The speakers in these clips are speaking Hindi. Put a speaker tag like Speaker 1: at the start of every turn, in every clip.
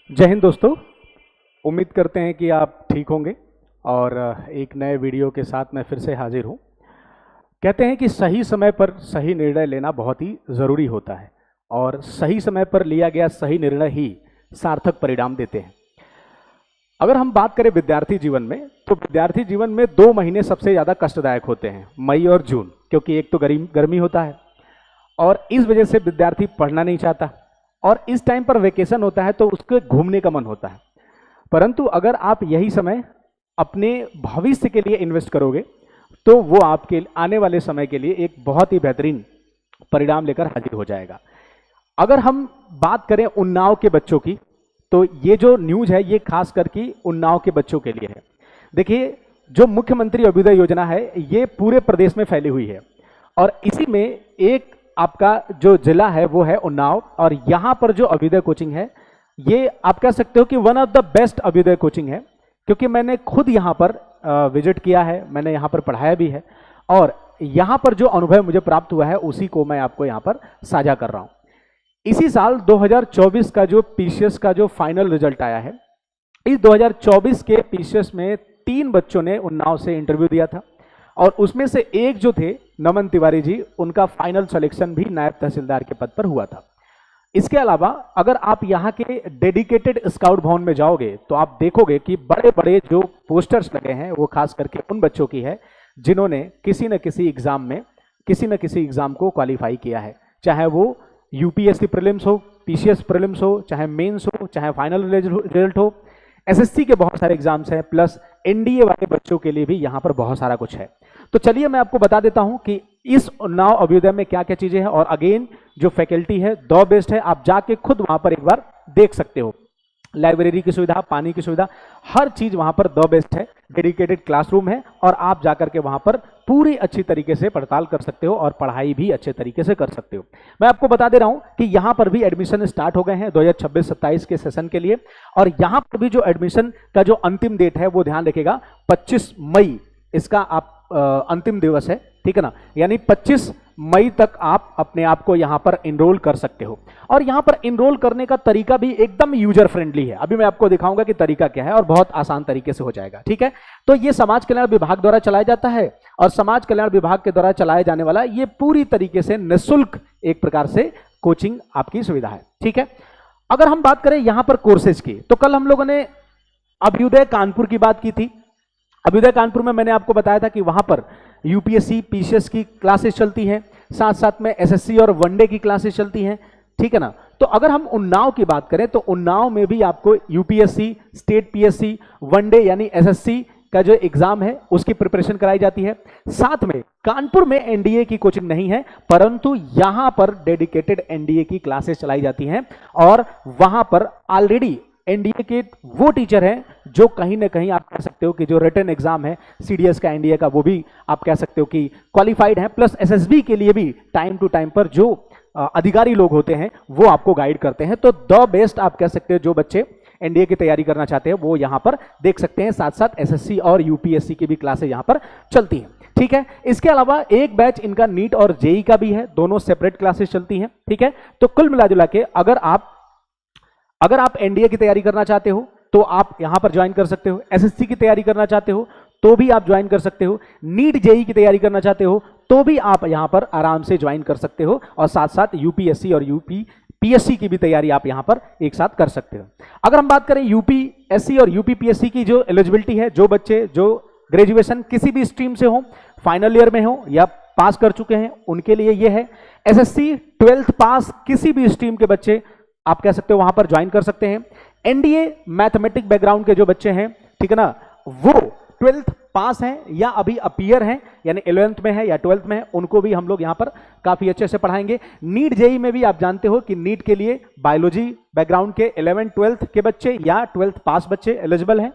Speaker 1: जय हिंद दोस्तों। उम्मीद करते हैं कि आप ठीक होंगे और एक नए वीडियो के साथ मैं फिर से हाजिर हूं। कहते हैं कि सही समय पर सही निर्णय लेना बहुत ही ज़रूरी होता है और सही समय पर लिया गया सही निर्णय ही सार्थक परिणाम देते हैं। अगर हम बात करें विद्यार्थी जीवन में, तो विद्यार्थी जीवन में 2 महीने सबसे ज़्यादा कष्टदायक होते हैं, मई और जून, क्योंकि एक तो गर्मी होता है और इस वजह से विद्यार्थी पढ़ना नहीं चाहता और इस टाइम पर वेकेशन होता है तो उसके घूमने का मन होता है। परंतु अगर आप यही समय अपने भविष्य के लिए इन्वेस्ट करोगे तो वो आपके आने वाले समय के लिए एक बहुत ही बेहतरीन परिणाम लेकर हाजिर हो जाएगा। अगर हम बात करें उन्नाव के बच्चों की, तो ये जो न्यूज़ है ये खास करके उन्नाव के बच्चों के लिए है। देखिए, जो मुख्यमंत्री अभ्युदय योजना है ये पूरे प्रदेश में फैली हुई है और इसी में एक आपका जो जिला है वो है उन्नाव और यहाँ पर जो अभ्युदय कोचिंग है ये आप कह सकते हो कि one of the best Abhyuday coaching है, क्योंकि मैंने खुद यहाँ पर विजिट किया है, मैंने यहाँ पर पढ़ाया भी है और यहाँ पर जो अनुभव मुझे प्राप्त हुआ है उसी को मैं आपको यहाँ पर साझा कर रहा हूँ। इसी साल 2024 का जो पीसीएस का जो फाइनल रिजल्ट आया है, इस 2024 के पीसीएस में 3 बच्चों ने उन्नाव से इंटरव्यू दिया था और उसमें से एक जो थे नमन तिवारी जी, उनका फाइनल सिलेक्शन भी नायब तहसीलदार के पद पर हुआ था। इसके अलावा अगर आप यहाँ के डेडिकेटेड स्काउट भवन में जाओगे तो आप देखोगे कि बड़े बड़े जो पोस्टर्स लगे हैं वो खास करके उन बच्चों की है जिन्होंने किसी न किसी एग्जाम को क्वालिफाई किया है, चाहे वो यूपीएससी प्रीलिम्स हो, पीसीएस प्रीलिम्स हो, चाहे मेंस हो, चाहे फाइनल रिजल्ट हो, एसएससी के बहुत सारे एग्जाम्स हैं, प्लस एनडीए वाले बच्चों के लिए भी यहाँ पर बहुत सारा कुछ है। तो चलिए मैं आपको बता देता हूँ कि इस उन्नाव अभ्युदय में क्या क्या चीजें हैं और अगेन जो फैकल्टी है द बेस्ट है, आप जाके खुद वहां पर एक बार देख सकते हो। लाइब्रेरी की सुविधा, पानी की सुविधा, हर चीज वहां पर द बेस्ट है। डेडिकेटेड क्लासरूम है और आप जाकर के वहां पर पूरी अच्छी तरीके से पड़ताल कर सकते हो और पढ़ाई भी अच्छे तरीके से कर सकते हो। मैं आपको बता दे रहा हूं कि यहां पर भी एडमिशन स्टार्ट हो गए हैं 2026-27 के सेशन के लिए और यहां पर भी जो एडमिशन का जो अंतिम डेट है वो ध्यान रखिएगा 25 मई इसका आप अंतिम दिवस है, ठीक है ना, यानी 25 मई तक आप अपने आप को यहां पर इनरोल कर सकते हो और यहां पर इनरोल करने का तरीका भी एकदम यूजर फ्रेंडली है। अभी मैं आपको दिखाऊंगा कि तरीका क्या है और बहुत आसान तरीके से हो जाएगा, ठीक है। तो ये समाज कल्याण विभाग द्वारा चलाया जाता है और समाज कल्याण विभाग के द्वारा चलाए जाने वाला ये पूरी तरीके से निःशुल्क एक प्रकार से कोचिंग आपकी सुविधा है, ठीक है। अगर हम बात करें यहां पर कोर्सेज की, तो कल हम लोगों ने अभ्युदय कानपुर की बात की थी। अभ्युदय कानपुर में मैंने आपको बताया था कि वहां पर यूपीएससी पीसीएस की क्लासेस चलती हैं, साथ साथ में एसएससी और वनडे की क्लासेस चलती हैं, ठीक है ना। तो अगर हम उन्नाव की बात करें तो उन्नाव में भी आपको यूपीएससी, स्टेट पीएससी, वनडे यानी एसएससी का जो एग्जाम है उसकी प्रिपरेशन कराई जाती है। साथ में कानपुर में एनडीए की कोचिंग नहीं है, परंतु यहां पर डेडिकेटेड एनडीए की क्लासेस चलाई जाती हैं और वहां पर ऑलरेडी एनडीए के वो टीचर हैं जो कहीं ना कहीं आप कह सकते हो कि जो रिटन एग्जाम है सीडीएस का, एनडीए का, वो भी आप कह सकते हो कि क्वालिफाइड है, प्लस एसएसबी के लिए भी टाइम टू टाइम पर जो अधिकारी लोग होते हैं वो आपको गाइड करते हैं। तो द बेस्ट आप कह सकते हो, जो बच्चे एनडीए की तैयारी करना चाहते हैं वो यहाँ पर देख सकते हैं। साथ साथ एसएससी और यूपीएससी की भी क्लासेस यहाँ पर चलती हैं, ठीक है। इसके अलावा एक बैच इनका नीट और जेई का भी है, दोनों सेपरेट क्लासेस चलती हैं, ठीक है। तो कुल मिला जुला के अगर आप एनडीए की तैयारी करना चाहते हो तो आप यहां पर ज्वाइन कर सकते हो, एसएससी की तैयारी करना चाहते हो तो भी आप ज्वाइन कर सकते हो, नीट जेई की तैयारी करना चाहते हो तो भी आप यहां पर आराम से ज्वाइन कर सकते हो और साथ साथ यूपीएससी और यूपीपीएससी की भी तैयारी आप यहां पर एक साथ कर सकते हो। अगर हम बात करें यूपीएससी और यूपीपीएससी की जो एलिजिबिलिटी है, जो बच्चे जो ग्रेजुएशन किसी भी स्ट्रीम से हो, फाइनल ईयर में हो या पास कर चुके हैं, उनके लिए ये है। एसएससी 12th पास किसी भी स्ट्रीम के बच्चे आप कह सकते हो वहां पर ज्वाइन कर सकते हैं। एनडीए मैथमेटिक बैकग्राउंड के जो बच्चे हैं, ठीक है ना, वो 12th पास हैं या अभी अपीयर हैं यानी 11th में है या 12th में है, उनको भी हम लोग यहां पर काफी अच्छे से पढ़ाएंगे। नीट जेई में भी आप जानते हो कि नीट के लिए बायोलॉजी बैकग्राउंड के 11th 12th के बच्चे या 12th पास बच्चे एलिजिबल हैं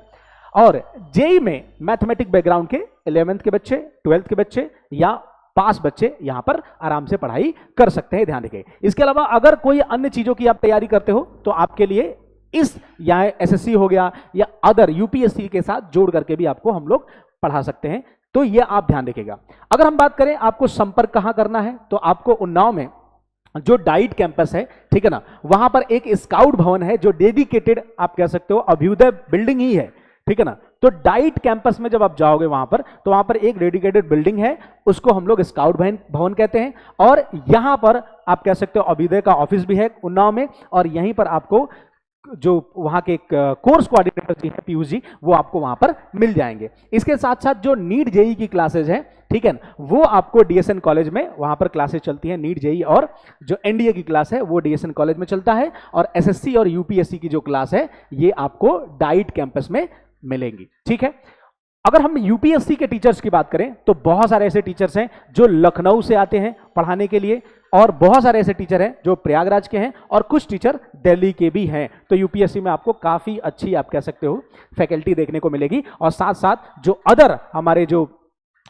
Speaker 1: और जेई में मैथमेटिक बैकग्राउंड के 11th के बच्चे, 12th के बच्चे या पास बच्चे यहां पर आराम से पढ़ाई कर सकते हैं, ध्यान रखिए। इसके अलावा अगर कोई अन्य चीजों की आप तैयारी करते हो तो आपके लिए इस या एसएससी हो गया या अदर यूपीएससी के साथ जोड़ करके भी आपको हम लोग पढ़ा सकते हैं, तो ये आप ध्यान रखिएगा। अगर हम बात करें आपको संपर्क कहां करना है, तो आपको उन्नाव में जो डाइट कैंपस है, ठीक है ना, वहां पर एक स्काउट भवन है जो डेडिकेटेड आप कह सकते हो अभ्युदय बिल्डिंग ही है, ठीक है ना। तो डाइट कैंपस में जब आप जाओगे वहां पर, तो वहां पर एक डेडिकेटेड बिल्डिंग है, उसको हम लोग स्काउट भवन कहते हैं। और यहां पर आप कह सकते हो अभ्युदय का ऑफिस भी है उन्नाव में, और यहीं पर आपको जो वहां के कोर्स कोऑर्डिनेटर जी हैं पीयूष जी, वो आपको वहां पर मिल जाएंगे। इसके साथ साथ जो नीट जेई की क्लासेज हैं, ठीक है, वो आपको डीएसएन कॉलेज में वहां पर क्लासेज चलती हैं। नीट जेई और जो एनडीए की क्लास है वो डीएसएन कॉलेज में चलता है, और एसएससी और यूपीएससी की जो क्लास है ये आपको डाइट कैंपस में मिलेंगी, ठीक है। अगर हम यूपीएससी के टीचर्स की बात करें तो बहुत सारे ऐसे टीचर्स हैं जो लखनऊ से आते हैं पढ़ाने के लिए, और बहुत सारे ऐसे टीचर हैं जो प्रयागराज के हैं, और कुछ टीचर दिल्ली के भी हैं। तो यूपीएससी में आपको काफी अच्छी आप कह सकते हो फैकल्टी देखने को मिलेगी, और साथ साथ जो अदर हमारे जो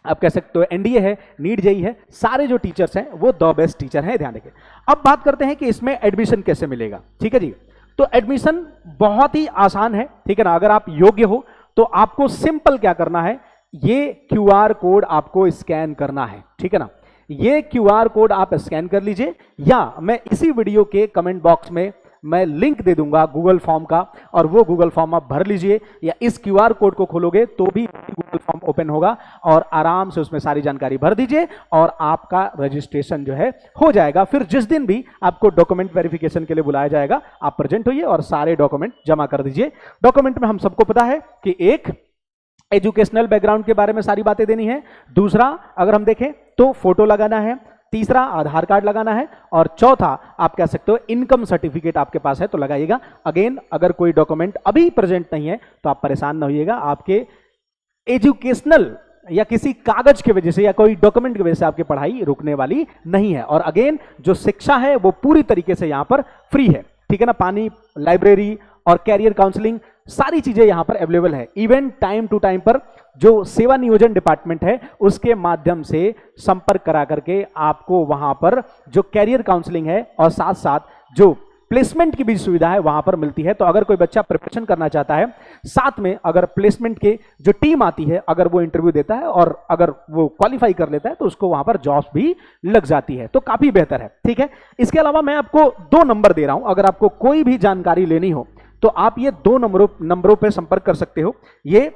Speaker 1: आप कह सकते हो एनडीए है, नीट जेई है, सारे जो टीचर्स हैं वो द बेस्ट टीचर हैं, ध्यान रखें। अब बात करते हैं कि इसमें एडमिशन कैसे मिलेगा, ठीक है जी। तो एडमिशन बहुत ही आसान है, ठीक है ना। अगर आप योग्य हो तो आपको सिंपल क्या करना है, ये क्यूआर कोड आपको स्कैन करना है, ठीक है ना। ये क्यूआर कोड आप स्कैन कर लीजिए, या मैं इसी वीडियो के कमेंट बॉक्स में मैं लिंक दे दूंगा गूगल फॉर्म का, और वो गूगल फॉर्म आप भर लीजिए, या इस क्यूआर कोड को खोलोगे तो भी गूगल फॉर्म ओपन होगा, और आराम से उसमें सारी जानकारी भर दीजिए और आपका रजिस्ट्रेशन जो है हो जाएगा। फिर जिस दिन भी आपको डॉक्यूमेंट वेरिफिकेशन के लिए बुलाया जाएगा, आप प्रेजेंट होइए और सारे डॉक्यूमेंट जमा कर दीजिए। डॉक्यूमेंट में हम सबको पता है कि एक एजुकेशनल बैकग्राउंड के बारे में सारी बातें देनी है, दूसरा अगर हम देखें तो फोटो लगाना है, तीसरा आधार कार्ड लगाना है, और चौथा आप कह सकते हो इनकम सर्टिफिकेट आपके पास है तो लगाइएगा। अगेन अगर कोई डॉक्यूमेंट अभी प्रेजेंट नहीं है तो आप परेशान ना होइएगा, आपके एजुकेशनल या किसी कागज की वजह से या कोई डॉक्यूमेंट की वजह से आपकी पढ़ाई रुकने वाली नहीं है। और अगेन जो शिक्षा है वो पूरी तरीके से यहां पर फ्री है, ठीक है ना। पानी, लाइब्रेरी और कैरियर काउंसलिंग सारी चीजें यहां पर अवेलेबल है। इवन टाइम टू टाइम पर जो सेवा नियोजन डिपार्टमेंट है उसके माध्यम से संपर्क करा करके आपको वहां पर जो कैरियर काउंसलिंग है और साथ साथ जो प्लेसमेंट की भी सुविधा है वहां पर मिलती है। तो अगर कोई बच्चा प्रिपरेशन करना चाहता है, साथ में अगर प्लेसमेंट के जो टीम आती है, अगर वो इंटरव्यू देता है और अगर वो क्वालिफाई कर लेता है तो उसको वहां पर जॉब भी लग जाती है, तो काफी बेहतर है, ठीक है। इसके अलावा मैं आपको 2 नंबर दे रहा हूं, अगर आपको कोई भी जानकारी लेनी हो तो आप ये 2 नंबरों पर संपर्क कर सकते हो। ये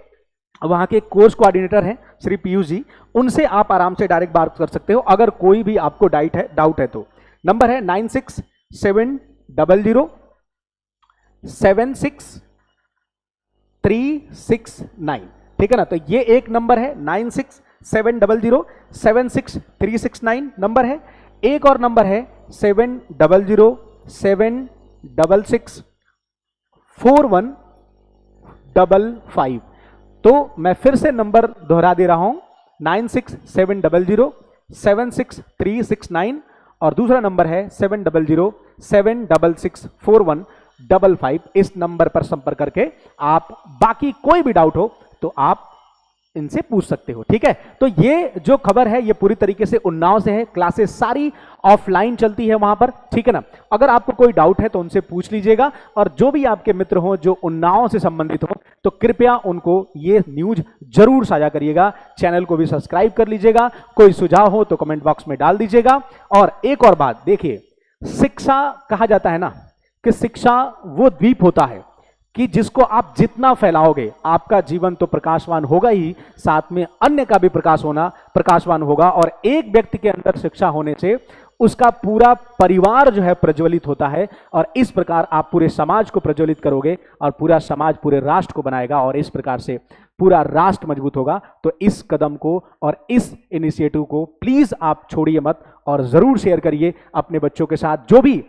Speaker 1: वहां के कोर्स कोऑर्डिनेटर हैं श्री पीयूष जी, उनसे आप आराम से डायरेक्ट बात कर सकते हो अगर कोई भी आपको डाउट है तो। नंबर है 9670076369, ठीक है ना। तो ये एक नंबर है 9670076369 नंबर है। एक और नंबर है 7007664155। तो मैं फिर से नंबर दोहरा दे रहा हूं, 9670076369, और दूसरा नंबर है 7007664155। इस नंबर पर संपर्क करके आप बाकी कोई भी डाउट हो तो आप इनसे पूछ सकते हो, ठीक है। तो ये जो खबर है ये पूरी तरीके से उन्नाव से है, क्लासेस सारी ऑफलाइन चलती है वहां पर, ठीक है ना। अगर आपको कोई डाउट है तो उनसे पूछ लीजिएगा, और जो भी आपके मित्र हो जो उन्नाव से संबंधित हो तो कृपया उनको ये न्यूज जरूर साझा करिएगा। चैनल को भी सब्सक्राइब कर लीजिएगा, कोई सुझाव हो तो कमेंट बॉक्स में डाल दीजिएगा। और एक और बात देखिए, शिक्षा कहा जाता है ना कि शिक्षा वो द्वीप होता है कि जिसको आप जितना फैलाओगे आपका जीवन तो प्रकाशवान होगा ही, साथ में अन्य का भी प्रकाशवान होगा। और एक व्यक्ति के अंदर शिक्षा होने से उसका पूरा परिवार जो है प्रज्वलित होता है, और इस प्रकार आप पूरे समाज को प्रज्वलित करोगे और पूरा समाज पूरे राष्ट्र को बनाएगा, और इस प्रकार से पूरा राष्ट्र मजबूत होगा। तो इस कदम को और इस इनिशिएटिव को प्लीज आप छोड़िए मत, और जरूर शेयर करिए अपने बच्चों के साथ, जो भी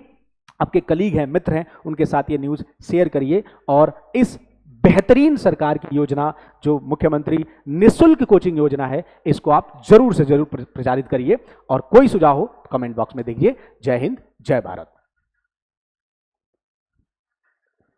Speaker 1: आपके कलीग हैं, मित्र हैं, उनके साथ ये न्यूज़ शेयर करिए। और इस बेहतरीन सरकार की योजना जो मुख्यमंत्री निःशुल्क कोचिंग योजना है, इसको आप जरूर से जरूर प्रचारित करिए, और कोई सुझाव हो कमेंट बॉक्स में दीजिए। जय हिंद, जय भारत।